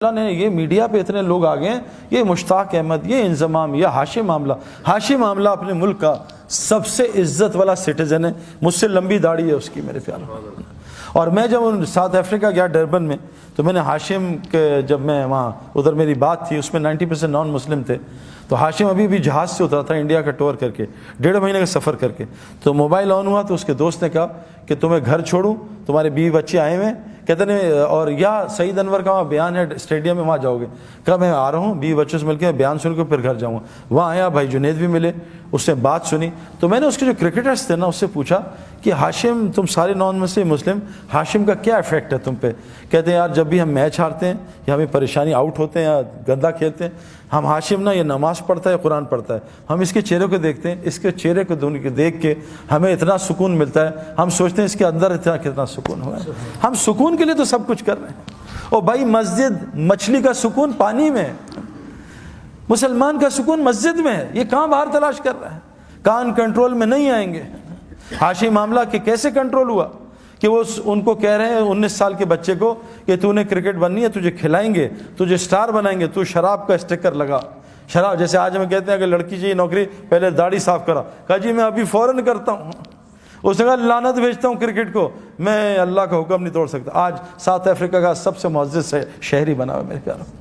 اللہ نے یہ میڈیا پہ اتنے لوگ آ گئے ہیں، یہ مشتاق احمد، یہ انضمام، یہ ہاشم معاملہ۔ ہاشم معاملہ اپنے ملک کا سب سے عزت والا سٹیزن ہے، مجھ سے لمبی داڑھی ہے اس کی میرے پیاروں۔ اور میں جب ساؤتھ افریقہ گیا ڈربن میں، تو میں نے ہاشم کے، جب میں وہاں ادھر میری بات تھی، اس میں 90% نان مسلم تھے، تو ہاشم ابھی بھی جہاز سے اترا تھا انڈیا کا ٹور کر کے، 1.5 مہینے کا سفر کر کے، تو موبائل آن ہوا تو اس کے دوست نے کہا کہ تمہیں گھر چھوڑوں، تمہارے بیوی بچے آئے ہوئے ہیں، کہتے ہیں اور یا سعید انور کا وہاں بیان ہے اسٹیڈیم میں، وہاں جاؤ گے؟ کہا میں آ رہا ہوں، بیوی بچوں سے مل کے بیان سن کے پھر گھر جاؤں گا۔ وہاں آیا، بھائی جنید بھی ملے، اس نے بات سنی، تو میں نے اس کے جو کرکٹرز تھے نا اس سے پوچھا کہ ہاشم، تم سارے نان مسلم، ہاشم کا کیا ایفیکٹ ہے تم پہ؟ کہتے ہیں یار جب بھی ہم میچ ہارتے ہیں یا ہمیں پریشانی، آؤٹ ہوتے ہیں یا گندا کھیلتے ہیں، ہم ہاشم نا یہ نماز پڑھتا ہے، قرآن پڑھتا ہے، ہم اس کے چہرے کو دیکھتے ہیں، اس کے چہرے کو دیکھ کے ہمیں اتنا سکون ملتا ہے، ہم سوچتے ہیں اس کے اندر کتنا سکون ہوا ہے۔ ہم سکون کے لیے تو سب کچھ کر رہے ہیں۔ اور بھائی مسجد، مچھلی کا سکون پانی میں ہے، مسلمان کا سکون مسجد میں ہے، یہ کہاں باہر تلاش کر رہا ہے؟ کان کنٹرول میں نہیں آئیں گے۔ ہاشم معاملہ کہ کیسے کنٹرول ہوا کہ وہ ان کو کہہ رہے ہیں 19 سال کے بچے کو کہ تو نے کرکٹ بننی ہے، تجھے کھلائیں گے، تجھے سٹار بنائیں گے، تو شراب کا اسٹیکر لگا۔ شراب، جیسے آج ہمیں کہتے ہیں کہ لڑکی چاہیے نوکری، پہلے داڑھی صاف کرا، کہا جی میں ابھی فوراً کرتا ہوں۔ اس نے کہا لعنت بھیجتا ہوں کرکٹ کو، میں اللہ کا حکم نہیں توڑ سکتا۔ آج ساؤتھ افریقہ کا سب سے معزز شہری بنا ہوا میرے پیاروں۔